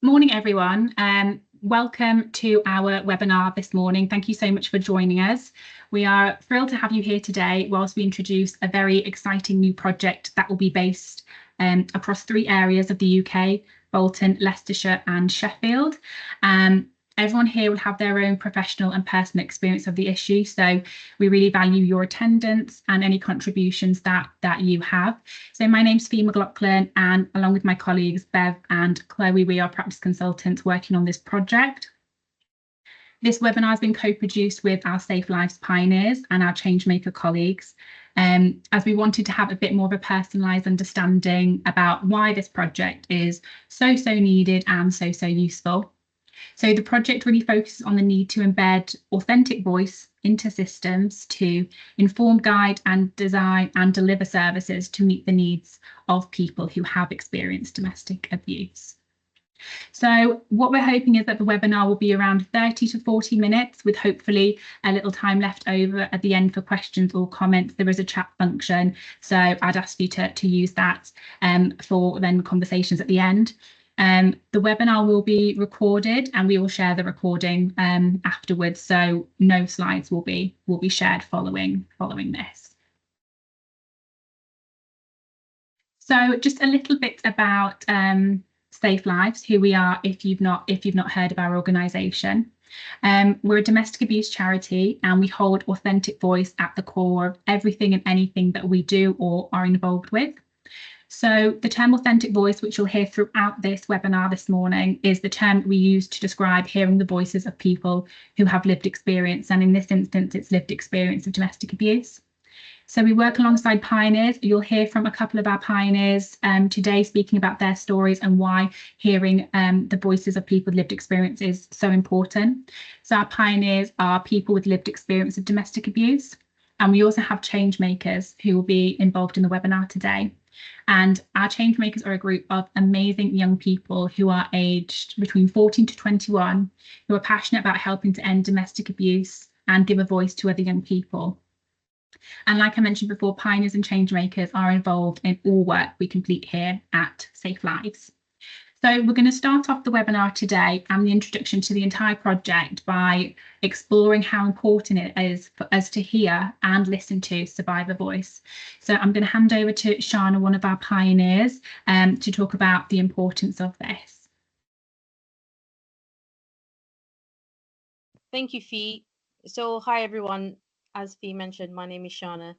Morning, everyone. Welcome to our webinar this morning. Thank you so much for joining us. We are thrilled to have you here today whilst we introduce a very exciting new project that will be based across 3 areas of the UK: Bolton, Leicestershire and Sheffield. Everyone here will have their own professional and personal experience of the issue, so we really value your attendance and any contributions that you have. So my name's Fee McLaughlin, and along with my colleagues Bev and Chloe, we are practice consultants working on this project. This webinar has been co-produced with our Safe Lives pioneers and our Changemaker colleagues, as we wanted to have a bit more of a personalised understanding about why this project is so needed and so useful. So the project really focuses on the need to embed authentic voice into systems to inform, guide and design and deliver services to meet the needs of people who have experienced domestic abuse. So what we're hoping is that the webinar will be around 30 to 40 minutes, with hopefully a little time left over at the end for questions or comments. There is a chat function, so I'd ask you to use that for then conversations at the end. The webinar will be recorded and we will share the recording afterwards, so no slides will be shared following this. So just a little bit about Safe Lives, who we are, if you've not heard of our organisation. We're a domestic abuse charity and we hold authentic voice at the core of everything and anything that we do or are involved with. So the term authentic voice, which you'll hear throughout this webinar this morning, is the term that we use to describe hearing the voices of people who have lived experience. And in this instance, it's lived experience of domestic abuse. So we work alongside pioneers. You'll hear from a couple of our pioneers today speaking about their stories and why hearing the voices of people with lived experience is so important. So our pioneers are people with lived experience of domestic abuse. And we also have change makers who will be involved in the webinar today. And our change makers are a group of amazing young people who are aged between 14 to 21, who are passionate about helping to end domestic abuse and give a voice to other young people. And like I mentioned before, pioneers and change makers are involved in all work we complete here at Safe Lives. So we're going to start off the webinar today and the introduction to the entire project by exploring how important it is for us to hear and listen to survivor voice. So I'm going to hand over to Shana, one of our pioneers, to talk about the importance of this. Thank you, Fee. So hi, everyone. As Fee mentioned, my name is Shana.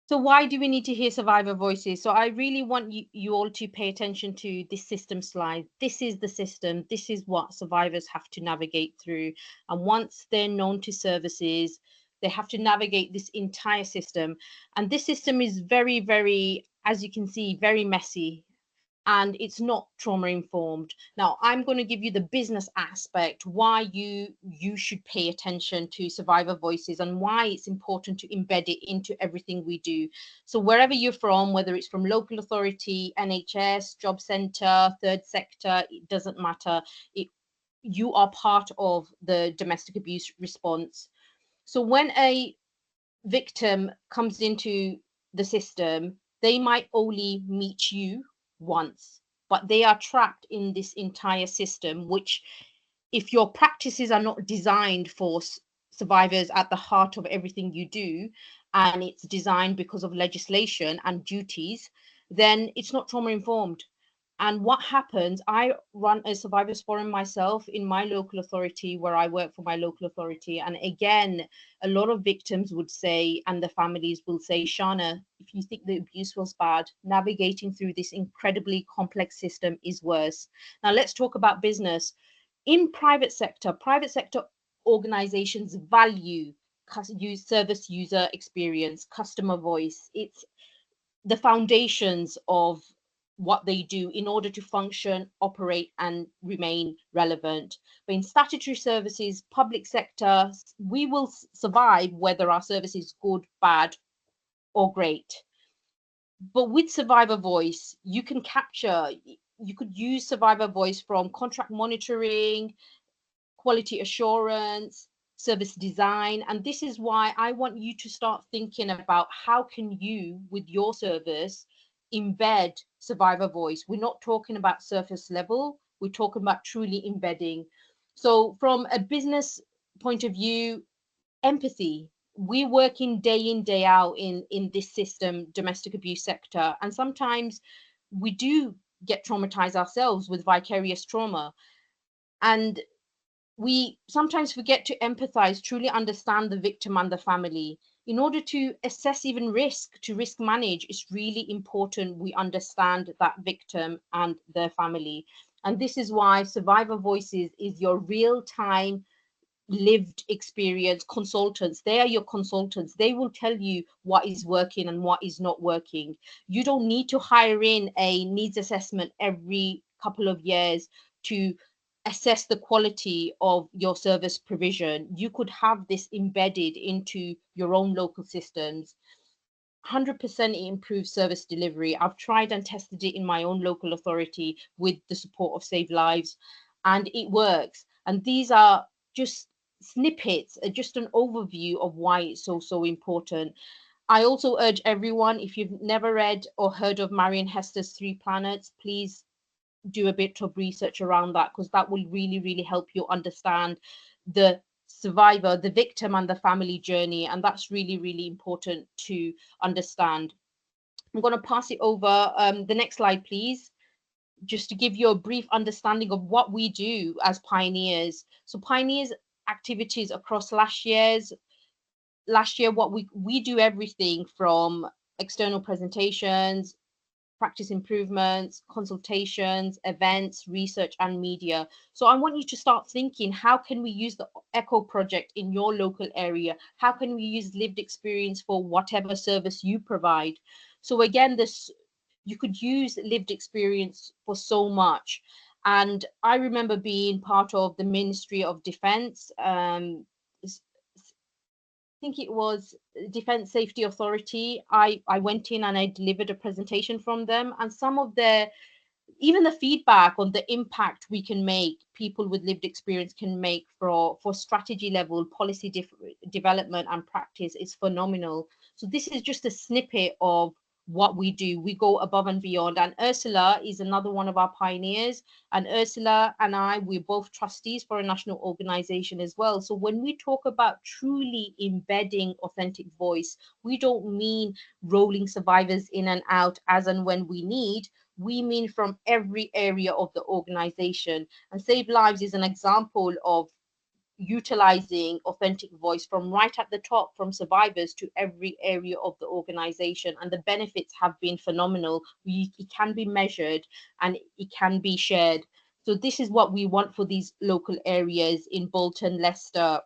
So why do we need to hear survivor voices? So I really want you all to pay attention to this system slide. This is the system. This is what survivors have to navigate through. And once they're known to services, they have to navigate this entire system. And this system is very, as you can see, very messy. And it's not trauma informed. Now, I'm going to give you the business aspect, why you should pay attention to survivor voices and why it's important to embed it into everything we do. So wherever you're from, whether it's from local authority, NHS, job centre, third sector, it doesn't matter. You are part of the domestic abuse response. So when a victim comes into the system, they might only meet you once, but they are trapped in this entire system, which if your practices are not designed for survivors at the heart of everything you do, and it's designed because of legislation and duties, then it's not trauma informed. And what happens, I run a survivors forum myself in my local authority where I work for my local authority. And again, a lot of victims would say, and the families will say, Shana, if you think the abuse was bad, navigating through this incredibly complex system is worse. Now let's talk about business. In private sector organizations value service user experience, customer voice. It's the foundations of what they do in order to function, operate, and remain relevant. But in statutory services, public sector, we will survive whether our service is good, bad, or great. But with survivor voice, you could use survivor voice from contract monitoring, quality assurance, service design. And this is why I want you to start thinking about how can you, with your service, embed survivor voice. We're not talking about surface level. we're talking about truly embedding. So from a business point of view, empathy. We're working day in, day out in this system, domestic abuse sector, and sometimes we do get traumatized ourselves with vicarious trauma. And we sometimes forget to empathize, truly understand the victim and the family. In order to assess even risk, to risk manage, it's really important we understand that victim and their family. And this is why Survivor Voices is your real-time lived experience consultants. They are your consultants. They will tell you what is working and what is not working. You don't need to hire in a needs assessment every couple of years to assess the quality of your service provision. You could have this embedded into your own local systems. 100% it improves service delivery. I've tried and tested it in my own local authority with the support of Save Lives, and it works. And these are just snippets, just an overview of why it's so important. I also urge everyone, if you've never read or heard of Marion Hester's Three Planets, please do a bit of research around that, because that will really help you understand the survivor, the victim, and the family journey. And that's really important to understand. I'm going to pass it over. The next slide, please, just to give you a brief understanding of what we do as pioneers. So pioneers activities across last year, what we do everything from external presentations, practice improvements, consultations, events, research, and media. So I want you to start thinking, how can we use the ECHO project in your local area? How can we use lived experience for whatever service you provide? So again, you could use lived experience for so much. And I remember being part of the Ministry of Defence. I think it was Defence Safety Authority. I went in and I delivered a presentation from them, and some of even the feedback on the impact we can make, people with lived experience can make for strategy level policy development and practice is phenomenal. So this is just a snippet of what we do. We go above and beyond. And Ursula is another one of our pioneers. And Ursula and I, we're both trustees for a national organization as well. So when we talk about truly embedding authentic voice, we don't mean rolling survivors in and out as and when we need. We mean from every area of the organization. And Save Lives is an example of utilizing authentic voice from right at the top, from survivors to every area of the organization. And the benefits have been phenomenal. It can be measured and it can be shared. So this is what we want for these local areas in Bolton, Leicester,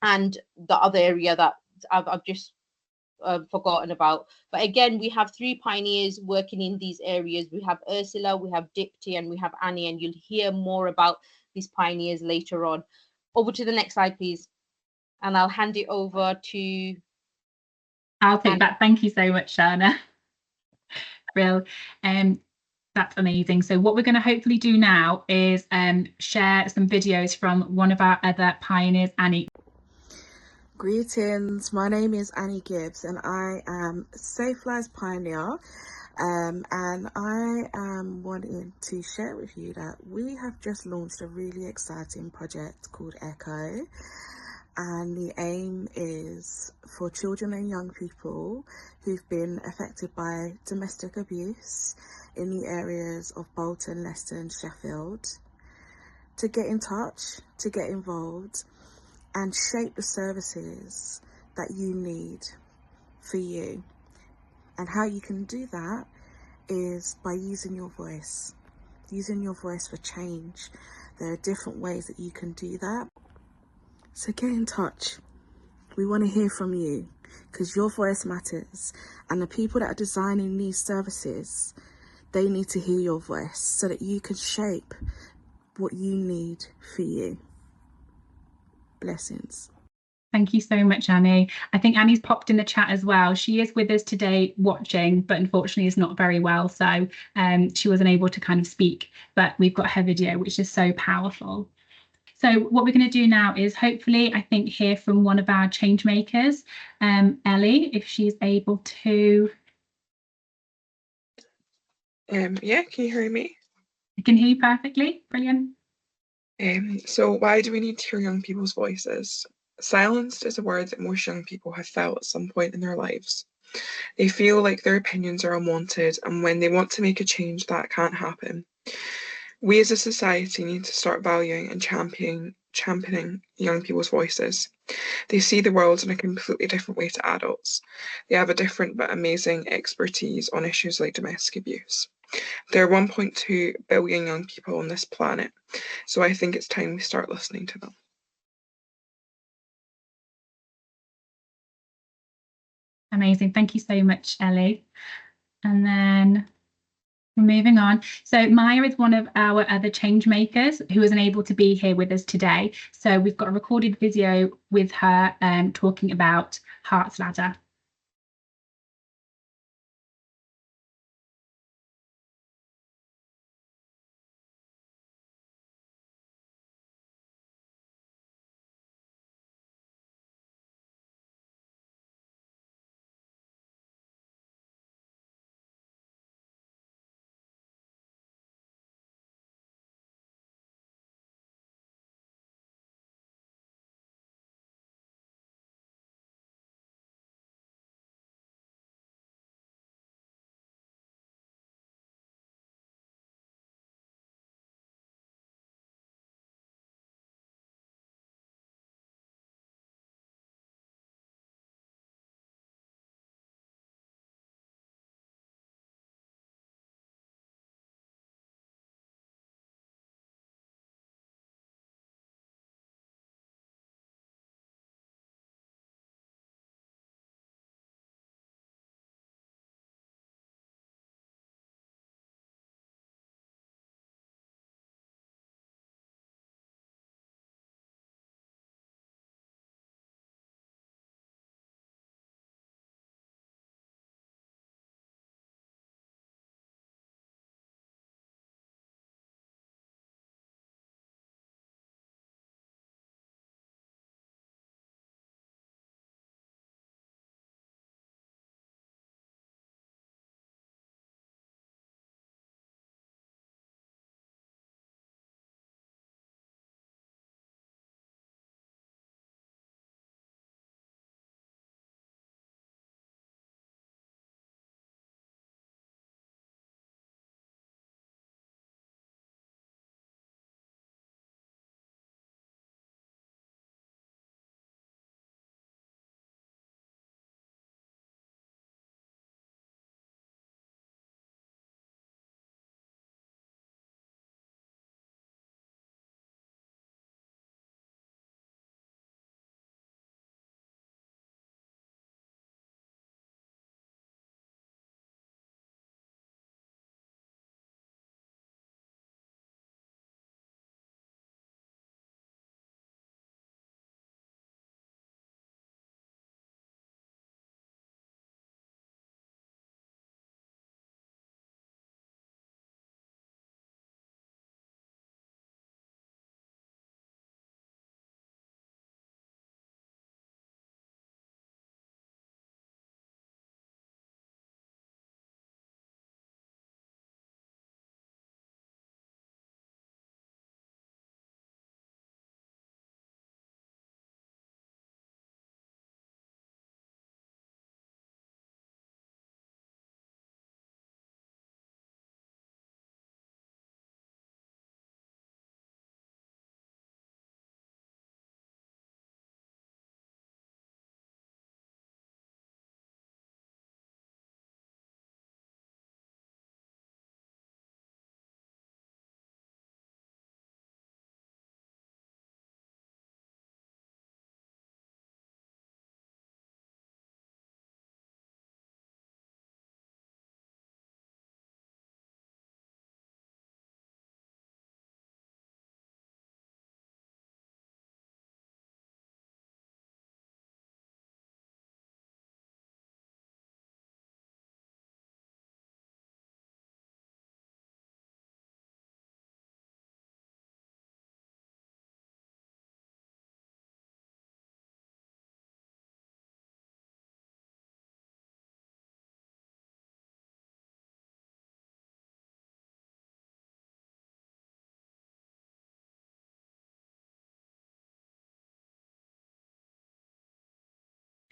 and the other area that I've just forgotten about. But again, we have three pioneers working in these areas. We have Ursula, we have Dipti, and we have Annie, and you'll hear more about these pioneers later on. Over to the next slide, please. And I'll hand it over to I'll take Annie. that. Thank you so much, Shana. Brill. That's amazing. So what we're going to hopefully do now is share some videos from one of our other pioneers, Annie. Greetings, my name is Annie Gibbs and I am Safe Lives Pioneer, and I am wanting to share with you that we have just launched a really exciting project called ECHO, and the aim is for children and young people who've been affected by domestic abuse in the areas of Bolton, Leicester and Sheffield to get in touch, to get involved and shape the services that you need for you. And how you can do that is by using your voice for change. There are different ways that you can do that. So get in touch. We want to hear from you because your voice matters. And the people that are designing these services, they need to hear your voice so that you can shape what you need for you. Blessings. Thank you so much, Annie. I think Annie's popped in the chat as well. She is with us today watching, but unfortunately is not very well. So she wasn't able to kind of speak, but we've got her video, which is so powerful. So what we're going to do now is hopefully, I think, hear from one of our change makers, Ellie, if she's able to. Yeah, can you hear me? I can hear you perfectly. Brilliant. So why do we need to hear young people's voices? Silenced is a word that most young people have felt at some point in their lives. They feel like their opinions are unwanted, and when they want to make a change, that can't happen. We as a society need to start valuing and championing young people's voices. They see the world in a completely different way to adults. They have a different but amazing expertise on issues like domestic abuse. There are 1.2 billion young people on this planet, so I think it's time we start listening to them. Amazing. Thank you so much, Ellie. And then we're moving on. So Maya is one of our other change makers who isn't able to be here with us today. So we've got a recorded video with her talking about Heart's Ladder.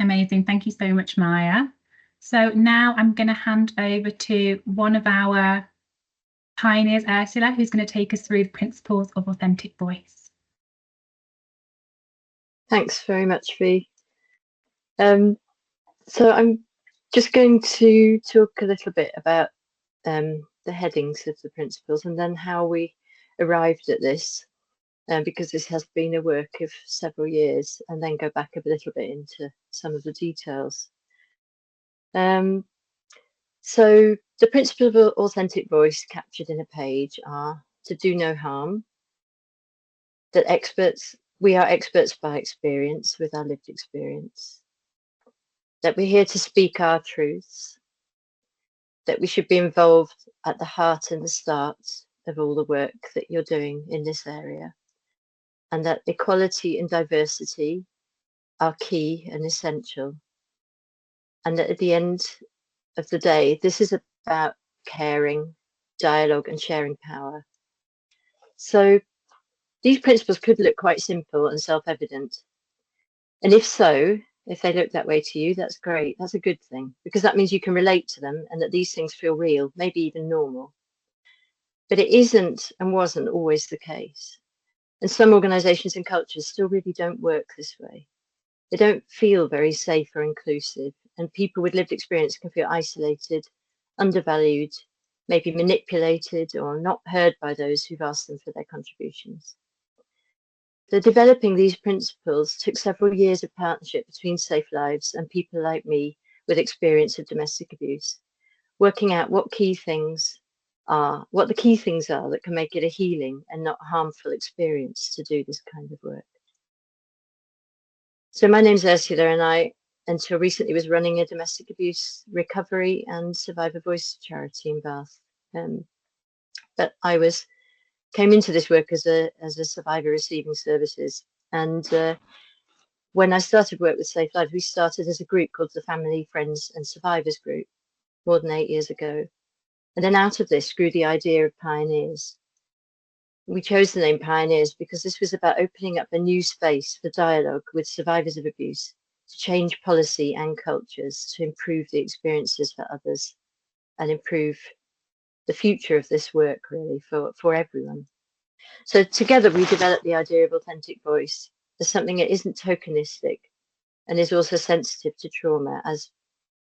Amazing. Thank you so much, Maya. So now I'm going to hand over to one of our pioneers, Ursula, who's going to take us through the principles of authentic voice. Thanks very much, Fee. So I'm just going to talk a little bit about the headings of the principles and then how we arrived at this, because this has been a work of several years, and then go back a little bit into some of the details. So the principles of authentic voice captured in a page are to do no harm, that we are experts by experience with our lived experience, that we're here to speak our truths, that we should be involved at the heart and the start of all the work that you're doing in this area, and that equality and diversity are key and essential, and that at the end of the day, this is about caring, dialogue, and sharing power. So these principles could look quite simple and self-evident. And if so, if they look that way to you, that's great. That's a good thing, because that means you can relate to them and that these things feel real, maybe even normal. But it isn't and wasn't always the case. And some organizations and cultures still really don't work this way. They don't feel very safe or inclusive, and people with lived experience can feel isolated, undervalued, maybe manipulated or not heard by those who've asked them for their contributions. So developing these principles took several years of partnership between Safe Lives and people like me with experience of domestic abuse, working out what the key things are that can make it a healing and not harmful experience to do this kind of work. So my name's Ursula, and I, until recently, was running a domestic abuse recovery and survivor voice charity in Bath. But I came into this work as a survivor receiving services. And when I started work with Safe Lives, we started as a group called the Family, Friends and Survivors Group more than 8 years ago. And then out of this grew the idea of Pioneers. We chose the name Pioneers because this was about opening up a new space for dialogue with survivors of abuse to change policy and cultures, to improve the experiences for others and improve the future of this work, really, for everyone. So together we developed the idea of authentic voice as something that isn't tokenistic and is also sensitive to trauma, as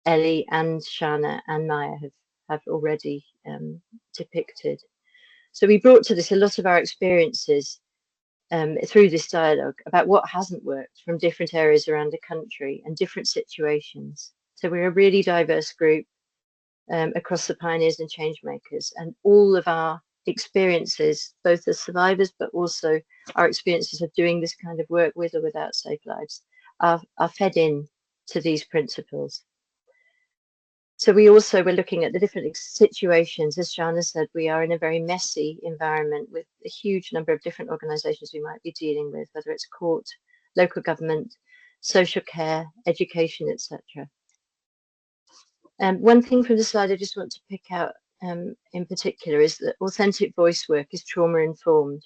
Ellie and Shana and Maya have already depicted. So we brought to this a lot of our experiences through this dialogue about what hasn't worked from different areas around the country and different situations. So we're a really diverse group across the pioneers and change makers, and all of our experiences, both as survivors, but also our experiences of doing this kind of work with or without Safe Lives, are fed in to these principles. So we also were looking at the different situations. As Shana said, we are in a very messy environment with a huge number of different organisations we might be dealing with, whether it's court, local government, social care, education, etc. One thing from the slide I just want to pick out in particular is that authentic voice work is trauma informed.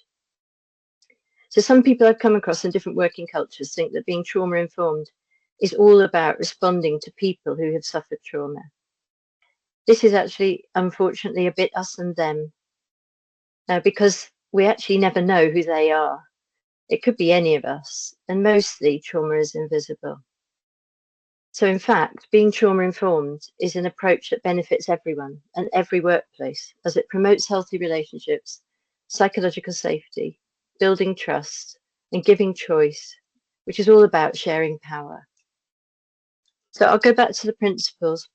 So some people I've come across in different working cultures think that being trauma informed is all about responding to people who have suffered trauma. This is actually, unfortunately, a bit us and them, because we actually never know who they are. It could be any of us, and mostly trauma is invisible. So in fact, being trauma informed is an approach that benefits everyone and every workplace, as it promotes healthy relationships, psychological safety, building trust, and giving choice, which is all about sharing power. So I'll go back to the principles.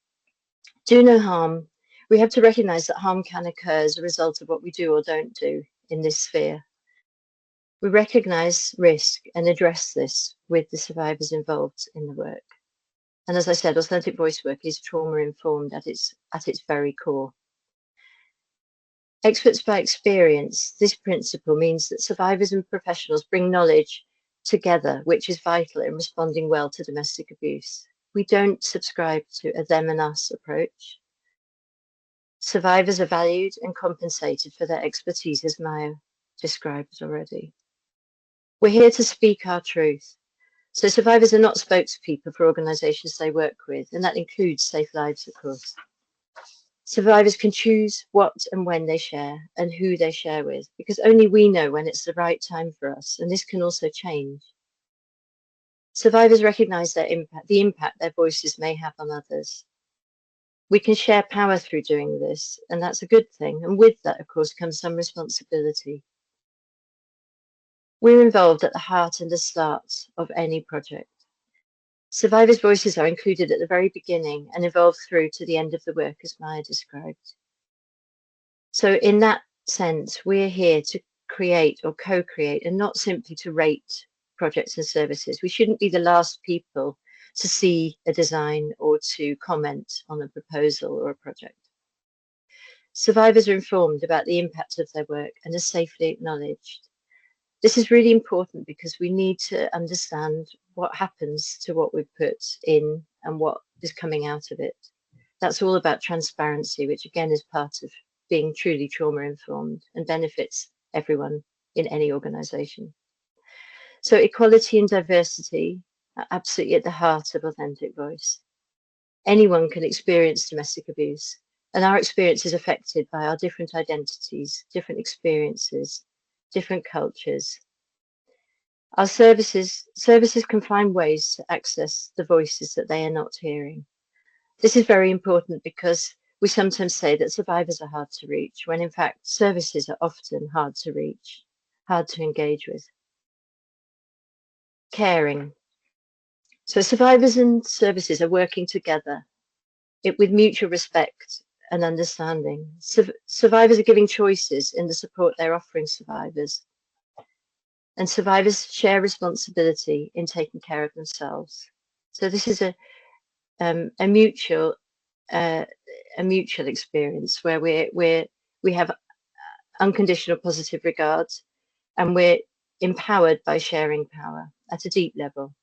Do no harm. We have to recognize that harm can occur as a result of what we do or don't do in this sphere. We recognize risk and address this with the survivors involved in the work. And as I said, authentic voice work is trauma informed at its very core. Experts by experience. This principle means that survivors and professionals bring knowledge together, which is vital in responding well to domestic abuse. We don't subscribe to a them and us approach. Survivors are valued and compensated for their expertise, as Maya described already. We're here to speak our truth. So survivors are not spokespeople for organisations they work with, and that includes Safe Lives, of course. Survivors can choose what and when they share and who they share with, because only we know when it's the right time for us, and this can also change. Survivors recognise their impact, the impact their voices may have on others. We can share power through doing this, and that's a good thing. And with that, of course, comes some responsibility. We're involved at the heart and the start of any project. Survivors' voices are included at the very beginning and evolve through to the end of the work, as Maya described. So in that sense, we're here to create or co-create and not simply to rate projects and services. We shouldn't be the last people to see a design or to comment on a proposal or a project. Survivors are informed about the impact of their work and are safely acknowledged. This is really important because we need to understand what happens to what we've put in and what is coming out of it. That's all about transparency, which again is part of being truly trauma informed and benefits everyone in any organisation. So equality and diversity are absolutely at the heart of Authentic Voice. Anyone can experience domestic abuse, and our experience is affected by our different identities, different experiences, different cultures. Our services can find ways to access the voices that they are not hearing. This is very important because we sometimes say that survivors are hard to reach, when in fact services are often hard to reach, hard to engage with. Caring. So survivors and services are working together with mutual respect and understanding. Survivors are giving choices in the support they're offering survivors. And survivors share responsibility in taking care of themselves. So this is a mutual experience where we have unconditional positive regard, and we're empowered by sharing power at a deep level.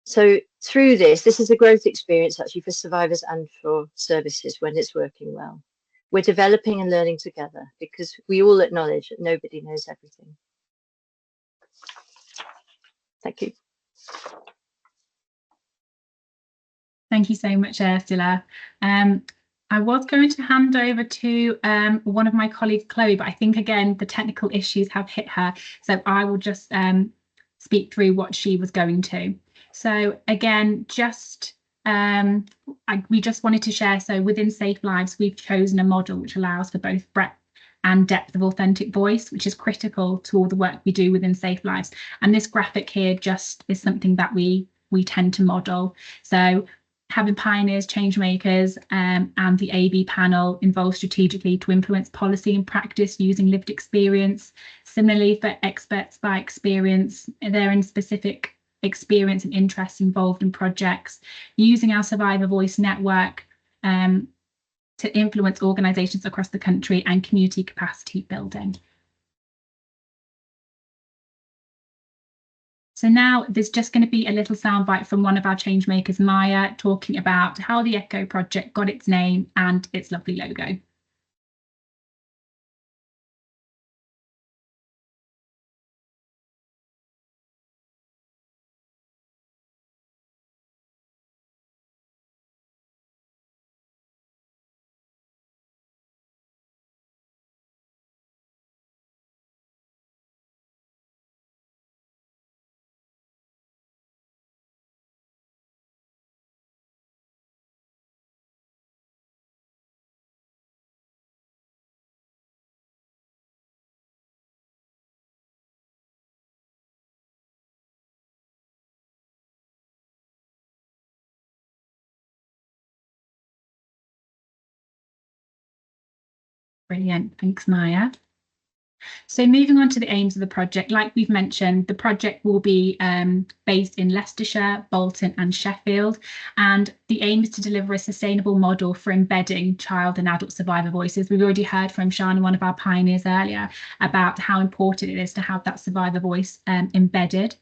So through this is a growth experience actually for survivors and for services when it's working well. We're developing and learning together because we all acknowledge that nobody knows everything. Thank you. Thank you so much, Ursula. I was going to hand over to one of my colleagues, Chloe, but I think, again, the technical issues have hit her. So I will just speak through what she was going to. So again, we just wanted to share, so within Safe Lives, we've chosen a model which allows for both breadth and depth of authentic voice, which is critical to all the work we do within Safe Lives. And this graphic here just is something that we tend to model. So having pioneers, change makers, and the AB panel involved strategically to influence policy and practice using lived experience. Similarly, for experts by experience, they're in specific experience and interests involved in projects, using our Survivor Voice network to influence organisations across the country and community capacity building. So now there's just going to be a little soundbite from one of our change makers, Maya, talking about how the ECHO project got its name and its lovely logo. Brilliant, thanks, Maya. So moving on to the aims of the project, like we've mentioned, the project will be based in Leicestershire, Bolton and Sheffield, and the aim is to deliver a sustainable model for embedding child and adult survivor voices. We've already heard from Shana, one of our pioneers earlier, about how important it is to have that survivor voice embedded.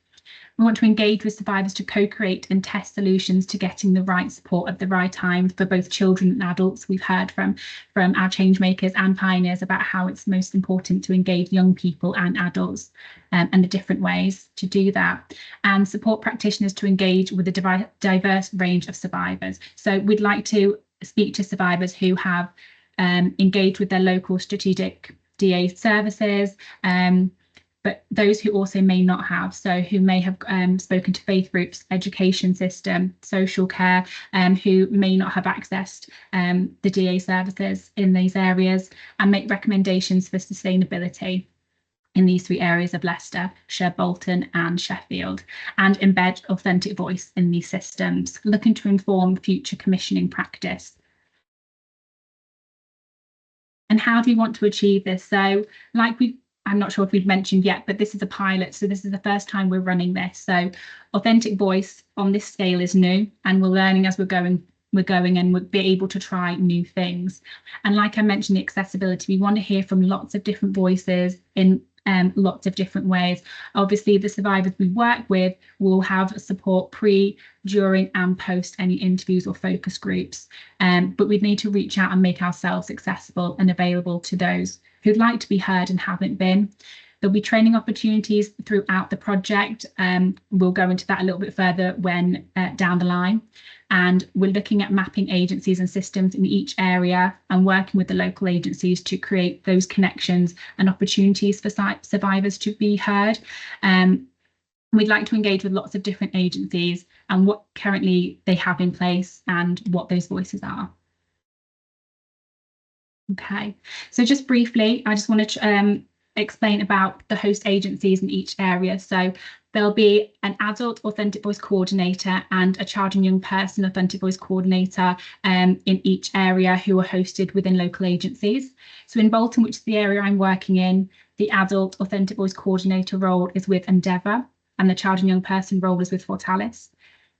We want to engage with survivors to co-create and test solutions to getting the right support at the right time for both children and adults. We've heard from our change makers and pioneers about how it's most important to engage young people and adults and the different ways to do that, and support practitioners to engage with a diverse range of survivors. So we'd like to speak to survivors who have engaged with their local strategic DA services, but those who also may not have, so who may have spoken to faith groups, education system, social care, who may not have accessed the DA services in these areas, and make recommendations for sustainability in these 3 areas of Leicestershire, Bolton and Sheffield, and embed authentic voice in these systems, looking to inform future commissioning practice. And how do we want to achieve this? So I'm not sure if we've mentioned yet, but this is a pilot. So this is the first time we're running this. So authentic voice on this scale is new, and we're learning as we're going and we'll be able to try new things. And like I mentioned, the accessibility, we want to hear from lots of different voices in lots of different ways. Obviously, the survivors we work with will have support pre, during and post any interviews or focus groups. But we need to reach out and make ourselves accessible and available to those who'd like to be heard and haven't been. There'll be training opportunities throughout the project. We'll go into that a little bit further when down the line. And we're looking at mapping agencies and systems in each area and working with the local agencies to create those connections and opportunities for survivors to be heard. We'd like to engage with lots of different agencies and what currently they have in place and what those voices are. Okay, so just briefly, I just wanted to explain about the host agencies in each area. So there'll be an adult authentic voice coordinator and a child and young person authentic voice coordinator in each area who are hosted within local agencies. So in Bolton, which is the area I'm working in, the adult authentic voice coordinator role is with Endeavour and the child and young person role is with Fortalis.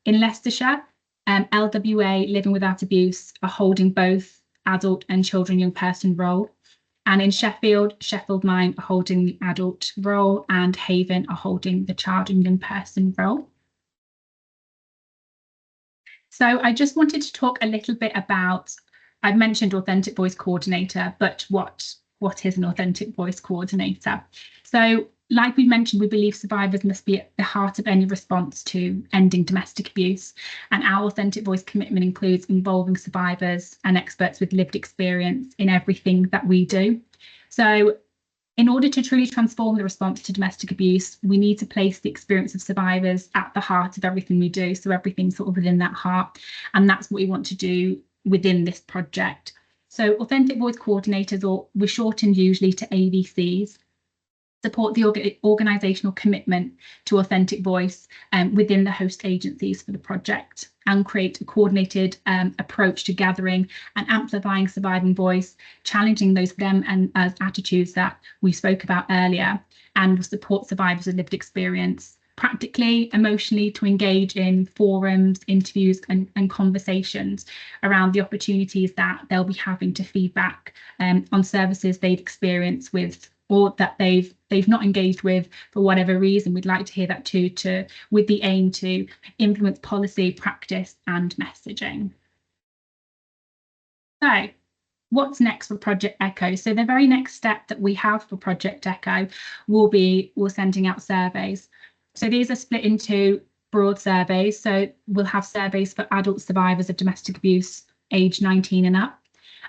In Leicestershire, LWA Living Without Abuse are holding both adult and children young person role. And in Sheffield, Sheffield Mind are holding the adult role and Haven are holding the child and young person role. So I just wanted to talk a little bit about, I've mentioned authentic voice coordinator, but what is an authentic voice coordinator? So like we mentioned, we believe survivors must be at the heart of any response to ending domestic abuse. And our authentic voice commitment includes involving survivors and experts with lived experience in everything that we do. So in order to truly transform the response to domestic abuse, we need to place the experience of survivors at the heart of everything we do. So everything sort of within that heart. And that's what we want to do within this project. So authentic voice coordinators, or we're shortened usually to AVCs, support the organisational commitment to authentic voice within the host agencies for the project and create a coordinated approach to gathering and amplifying surviving voice, challenging those them and us attitudes that we spoke about earlier, and will support survivors with lived experience practically, emotionally, to engage in forums, interviews and conversations around the opportunities that they'll be having to feedback on services they've experienced with or that they've not engaged with for whatever reason. We'd like to hear that too, with the aim to influence policy, practice and messaging. So what's next for Project Echo? So the very next step that we have for Project Echo will be we're sending out surveys. So these are split into broad surveys. So we'll have surveys for adult survivors of domestic abuse age 19 and up,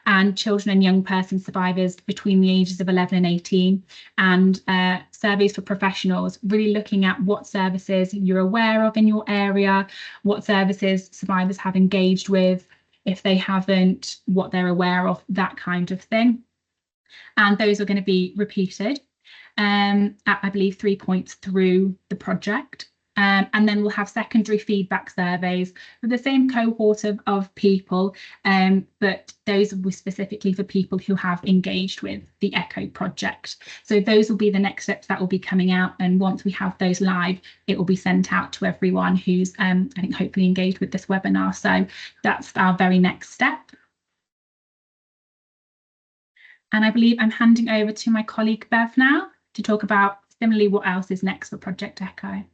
and children and young person survivors between the ages of 11 and 18, and surveys for professionals, really looking at what services you're aware of in your area, what services survivors have engaged with, if they haven't, what they're aware of, that kind of thing. And those are going to be repeated at, I believe, 3 points through the project. And then we'll have secondary feedback surveys with the same cohort of people, but those will be specifically for people who have engaged with the Echo project. So those will be the next steps that will be coming out. And once we have those live, it will be sent out to everyone who's, I think, hopefully engaged with this webinar. So that's our very next step. And I believe I'm handing over to my colleague Bev now to talk about similarly what else is next for Project Echo.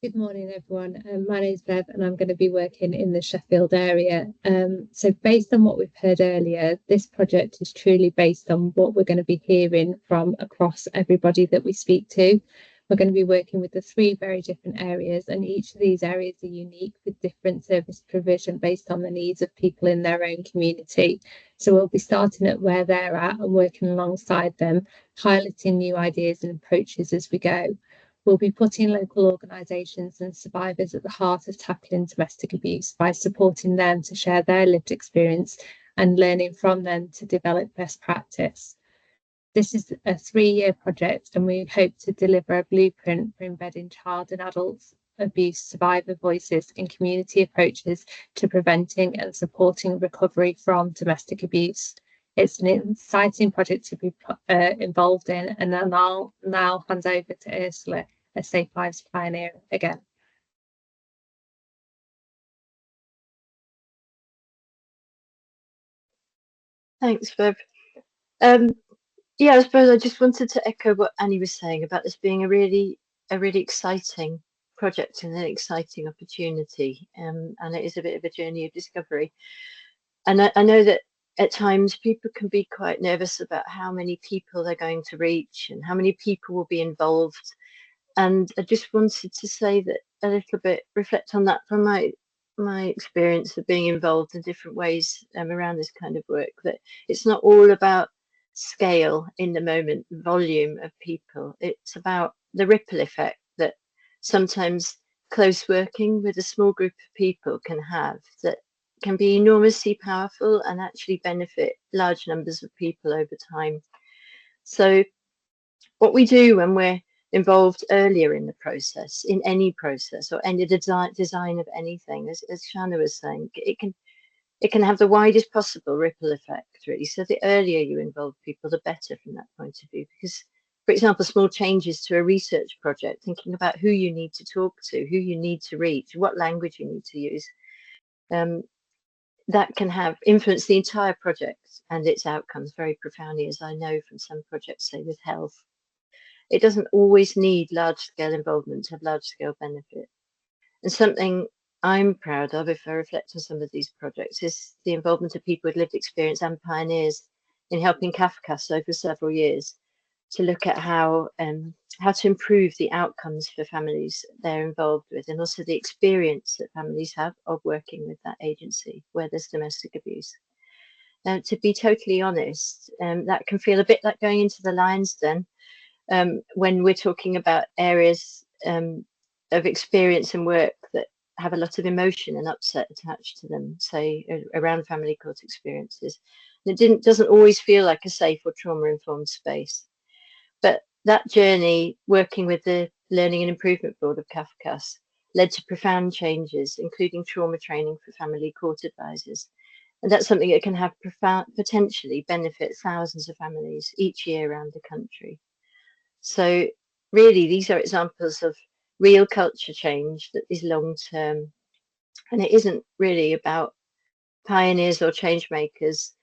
Good morning, everyone. My name's Bev, and I'm going to be working in the Sheffield area. So based on what we've heard earlier, this project is truly based on what we're going to be hearing from across everybody that we speak to. We're going to be working with the 3 very different areas, and each of these areas are unique with different service provision based on the needs of people in their own community. So we'll be starting at where they're at and working alongside them, piloting new ideas and approaches as we go. We'll be putting local organisations and survivors at the heart of tackling domestic abuse by supporting them to share their lived experience and learning from them to develop best practice. This is a 3-year project, and we hope to deliver a blueprint for embedding child and adult abuse survivor voices and community approaches to preventing and supporting recovery from domestic abuse. It's an exciting project to be involved in, and then I'll now hand over to Ursula, a Safe Lives pioneer again. Thanks, Bev. Yeah, I suppose I just wanted to echo what Annie was saying about this being a really exciting project and an exciting opportunity. And it is a bit of a journey of discovery. And I know that at times people can be quite nervous about how many people they're going to reach and how many people will be involved. And I just wanted to say that a little bit, reflect on that from my experience of being involved in different ways around this kind of work, that it's not all about scale in the moment, volume of people. It's about the ripple effect that sometimes close working with a small group of people can have, that can be enormously powerful and actually benefit large numbers of people over time. So what we do when we're involved earlier in the process, in any process or any design of anything, as Shanna was saying, it can have the widest possible ripple effect, really. So the earlier you involve people, the better from that point of view. Because, for example, small changes to a research project, thinking about who you need to talk to, who you need to reach, what language you need to use, that can have influence the entire project and its outcomes very profoundly, as I know from some projects, say with health. It doesn't always need large-scale involvement to have large-scale benefit. And something I'm proud of, if I reflect on some of these projects, is the involvement of people with lived experience and pioneers in helping CAFCAS over several years to look at how to improve the outcomes for families they're involved with, and also the experience that families have of working with that agency where there's domestic abuse. To be totally honest, that can feel a bit like going into the lion's den when we're talking about areas of experience and work that have a lot of emotion and upset attached to them, say around family court experiences. And it doesn't always feel like a safe or trauma-informed space. But that journey, working with the Learning and Improvement Board of CAFCAS, led to profound changes, including trauma training for family court advisors. And that's something that can have potentially benefit thousands of families each year around the country. So really, these are examples of real culture change that is long-term. And it isn't really about pioneers or change makers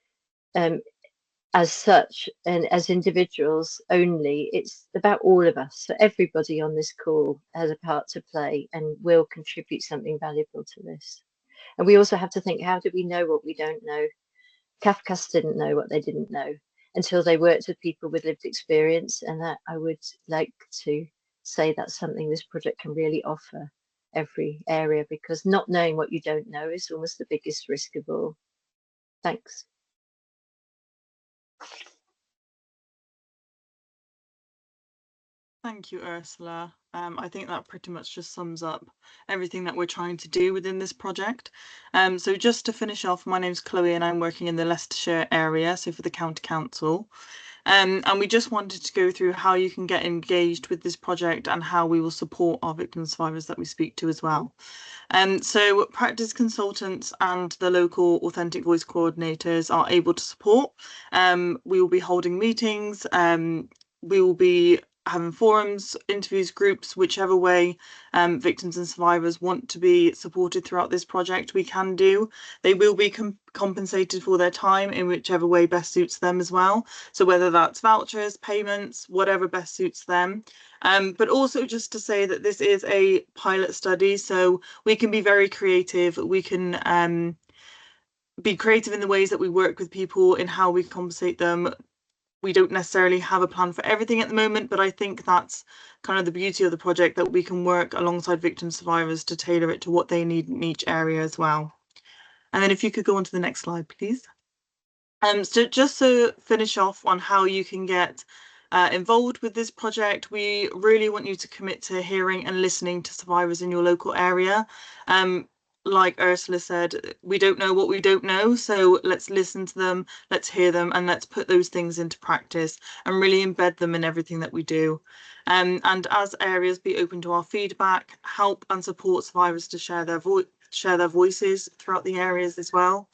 as such and as individuals only. It's about all of us. So everybody on this call has a part to play and will contribute something valuable to this. And we also have to think, how do we know what we don't know? CAFCAS didn't know what they didn't know until they worked with people with lived experience. And that I would like to say that's something this project can really offer every area, because not knowing what you don't know is almost the biggest risk of all. Thanks. Thank you, Ursula. I think that pretty much just sums up everything that we're trying to do within this project. So just to finish off, my name's Chloe and I'm working in the Leicestershire area, so for the County Council. And we just wanted to go through how you can get engaged with this project and how we will support our victim survivors that we speak to as well. So practice consultants and the local authentic voice coordinators are able to support. We will be holding meetings. We will be having forums, interviews, groups, whichever way victims and survivors want to be supported throughout this project, we can do. They will be compensated for their time in whichever way best suits them as well. So whether that's vouchers, payments, whatever best suits them. But also just to say that this is a pilot study, so we can be very creative. We can be creative in the ways that we work with people, in how we compensate them. We don't necessarily have a plan for everything at the moment, but I think that's kind of the beauty of the project, that we can work alongside victim survivors to tailor it to what they need in each area as well. And then if you could go on to the next slide, please. So just to finish off on how you can get involved with this project, we really want you to commit to hearing and listening to survivors in your local area. Like Ursula said, we don't know what we don't know, so let's listen to them, let's hear them, and let's put those things into practice and really embed them in everything that we do. And as areas, be open to our feedback, help and support survivors to share their voices throughout the areas as well.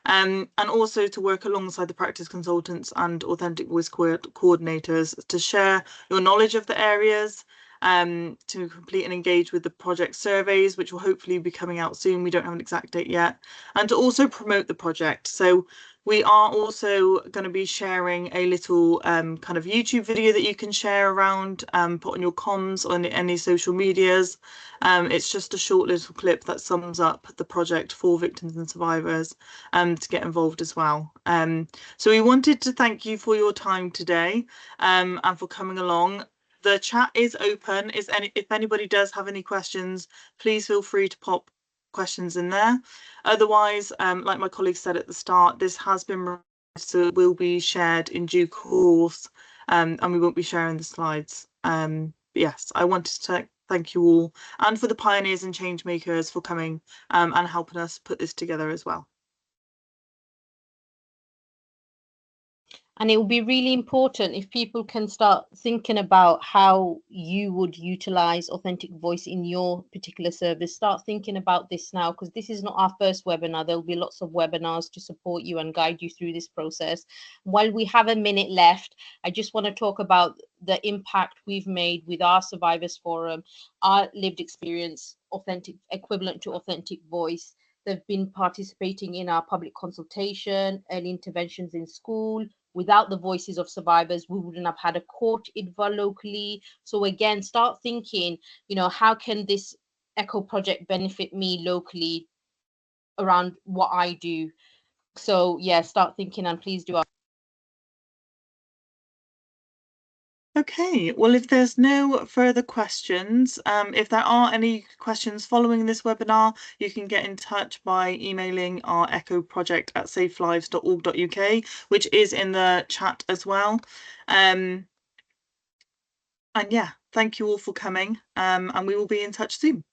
And also to work alongside the practice consultants and authentic voice coordinators to share your knowledge of the areas, to complete and engage with the project surveys, which will hopefully be coming out soon. We don't have an exact date yet, and to also promote the project. So we are also going to be sharing a little kind of YouTube video that you can share around, put on your comms or any social medias. It's just a short little clip that sums up the project for victims and survivors to get involved as well. So we wanted to thank you for your time today and for coming along. The chat is open. If anybody does have any questions, please feel free to pop questions in there. Otherwise, like my colleague said at the start, this has been recorded, so it will be shared in due course, and we won't be sharing the slides. But yes, I wanted to thank you all, and for the pioneers and change makers for coming and helping us put this together as well. And it will be really important if people can start thinking about how you would utilize authentic voice in your particular service. Start thinking about this now, because this is not our first webinar. There'll be lots of webinars to support you and guide you through this process. While we have a minute left, I just want to talk about the impact we've made with our Survivors Forum, our lived experience, authentic, equivalent to authentic voice. They've been participating in our public consultation, early interventions in school. Without the voices of survivors, we wouldn't have had a court IDVA locally. So again, start thinking, how can this ECHO project benefit me locally around what I do? So yeah, start thinking, and please do. Okay, well, if there's no further questions, if there are any questions following this webinar, you can get in touch by emailing our ECHO project at safelives.org.uk, which is in the chat as well. And yeah, thank you all for coming, and we will be in touch soon.